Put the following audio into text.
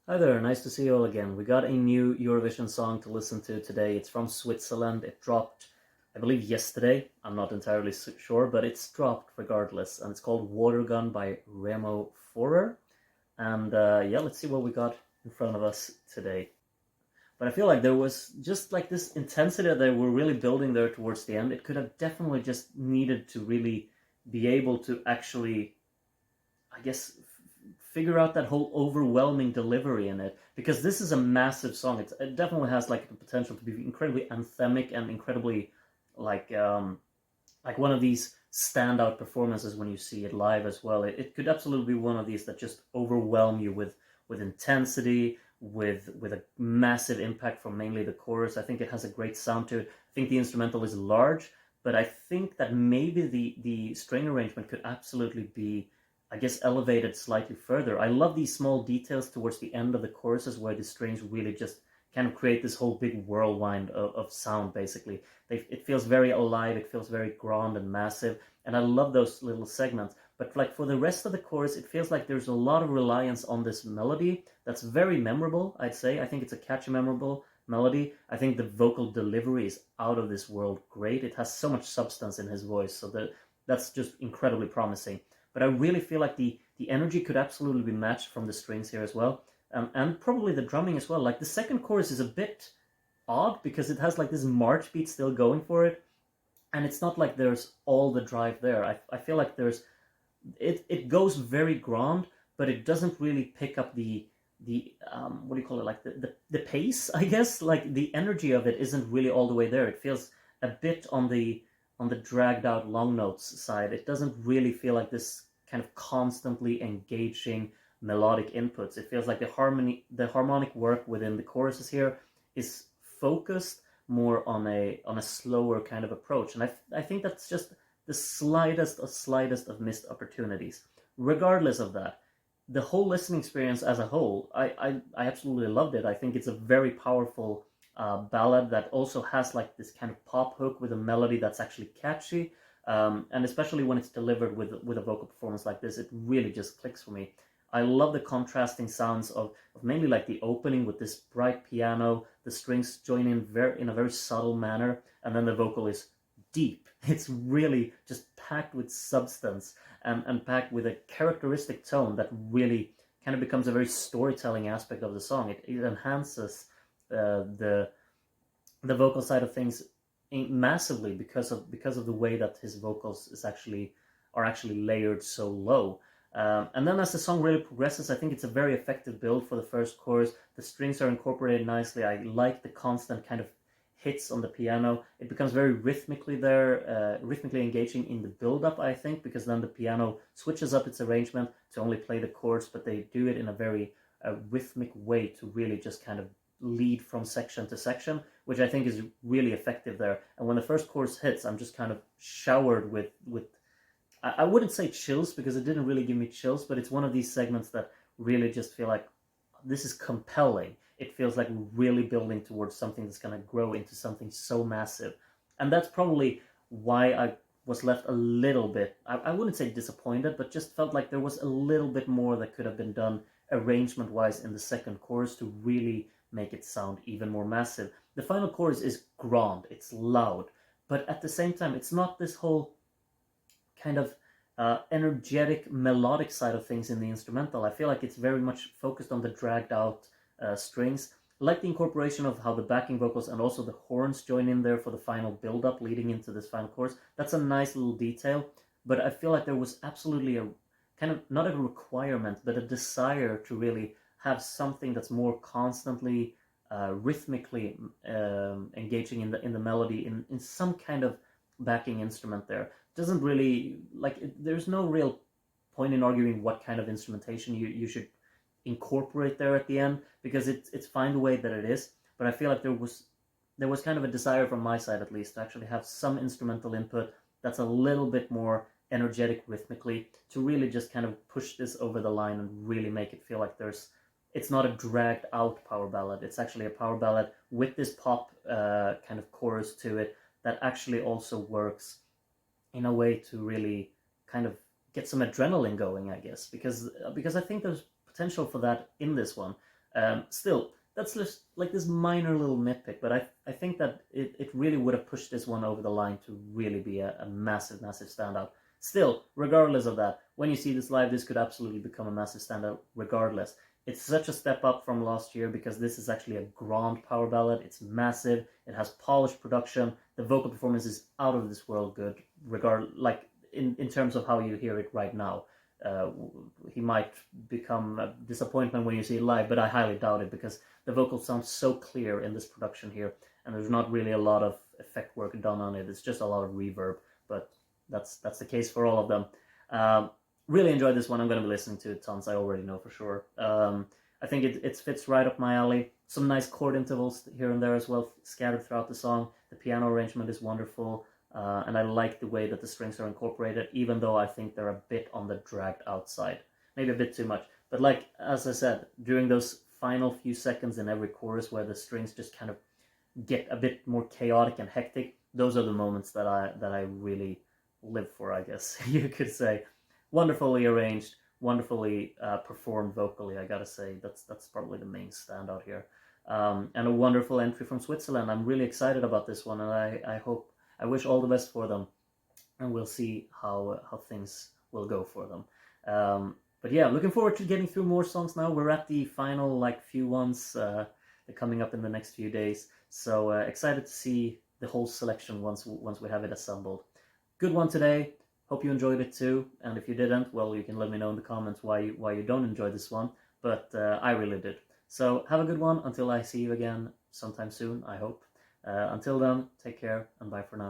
Hi there, nice to see you all again. We got a new Eurovision song to listen to today. It's from Switzerland. It dropped, I believe, yesterday. I'm not entirely sure, but it's dropped regardless. And it's called Watergun by Remo. And yeah, let's see what we got in front of us today. But I feel like there was just like this intensity that they were really building there towards the end. It could have definitely just needed to really be able to actually, I guess, figure out that whole overwhelming delivery in it, because this is a massive song. It definitely has like the potential to be incredibly anthemic and incredibly like like one of these standout performances when you see it live as well. It could absolutely be one of these that just overwhelm you with intensity, with a massive impact from mainly the chorus. I think it has a great sound to it. I think the instrumental is large, but I think that maybe the string arrangement could absolutely be, I guess, elevated slightly further. I love these small details towards the end of the choruses where the strings really just kind of create this whole big whirlwind of sound, basically. It feels very alive, it feels very grand and massive, and I love those little segments. But like for the rest of the chorus, it feels like there's a lot of reliance on this melody that's very memorable, I'd say. I think it's a catchy, memorable melody. I think the vocal delivery is out of this world great. It has so much substance in his voice, so that's just incredibly promising. But I really feel like the energy could absolutely be matched from the strings here as well, and probably the drumming as well. Like the second chorus is a bit odd because it has like this march beat still going for it, and it's not like there's all the drive there. I feel like it goes very grand, but it doesn't really pick up the what do you call it, like the pace, I guess. Like the energy of it isn't really all the way there. It feels a bit on the dragged out long notes side. It doesn't really feel like this kind of constantly engaging melodic inputs. It feels like the harmonic work within the choruses here is focused more on a slower kind of approach, and I think that's just the slightest of missed opportunities. Regardless of that, the whole listening experience as a whole, I absolutely loved it. I think it's a very powerful ballad that also has like this kind of pop hook with a melody that's actually catchy, and especially when it's delivered with a vocal performance like this, it really just clicks for me. I love the contrasting sounds of mainly like the opening with this bright piano, the strings join in a very subtle manner, and then the vocal is deep. It's really just packed with substance, and packed with a characteristic tone that really kind of becomes a very storytelling aspect of the song. It enhances the vocal side of things massively because of the way that his vocals are actually layered so low. And then as the song really progresses, I think it's a very effective build for the first chorus. The strings are incorporated nicely. I like the constant kind of hits on the piano. It becomes very rhythmically engaging in the build-up, I think, because then the piano switches up its arrangement to only play the chords, but they do it in a very rhythmic way to really just kind of lead from section to section, which I think is really effective there. And when the first chorus hits, I'm just kind of showered with I wouldn't say chills, because it didn't really give me chills, but it's one of these segments that really just feel like this is compelling. It feels like we're really building towards something that's going to grow into something so massive. And that's probably why I was left a little bit, I wouldn't say disappointed, but just felt like there was a little bit more that could have been done arrangement-wise in the second chorus to really make it sound even more massive. The final chorus is grand, it's loud, but at the same time, it's not this whole kind of energetic melodic side of things in the instrumental. I feel like it's very much focused on the dragged out strings. I like the incorporation of how the backing vocals and also the horns join in there for the final build up leading into this final chorus. That's a nice little detail, but I feel like there was absolutely a kind of not a requirement, but a desire to really have something that's more constantly rhythmically engaging in the melody in some kind of backing instrument there. Doesn't really like there's no real point in arguing what kind of instrumentation you should incorporate there at the end, because it's fine the way that it is. But I feel like there was kind of a desire from my side, at least, to actually have some instrumental input that's a little bit more energetic rhythmically, to really just kind of push this over the line and really make it feel like it's not a dragged out power ballad. It's actually a power ballad with this pop kind of chorus to it that actually also works in a way to really kind of get some adrenaline going, I guess, because I think there's potential for that in this one. Still, that's just like this minor little nitpick, but I think that it really would have pushed this one over the line to really be a massive, massive standout. Still, regardless of that, when you see this live, this could absolutely become a massive standout regardless. It's such a step up from last year because this is actually a grand power ballad. It's massive. It has polished production. The vocal performance is out of this world good, in terms of how you hear it right now. He might become a disappointment when you see it live, but I highly doubt it because the vocals sound so clear in this production here, and there's not really a lot of effect work done on it. It's just a lot of reverb, but that's the case for all of them. Really enjoyed this one. I'm going to be listening to it tons. I already know for sure. I think it fits right up my alley. Some nice chord intervals here and there as well, scattered throughout the song. The piano arrangement is wonderful. And I like the way that the strings are incorporated, even though I think they're a bit on the dragged out side. Maybe a bit too much. But like, as I said, during those final few seconds in every chorus where the strings just kind of get a bit more chaotic and hectic, those are the moments that I really live for, I guess you could say. Wonderfully arranged, wonderfully performed vocally, I gotta say. That's probably the main standout here. And a wonderful entry from Switzerland. I'm really excited about this one, and I wish all the best for them, and we'll see how things will go for them. But yeah, looking forward to getting through more songs now. We're at the final few ones they're coming up in the next few days, so excited to see the whole selection once we have it assembled. Good one today. Hope you enjoyed it too, and if you didn't, well, you can let me know in the comments why you don't enjoy this one, but I really did. So have a good one until I see you again sometime soon, I hope. Until then, take care and bye for now.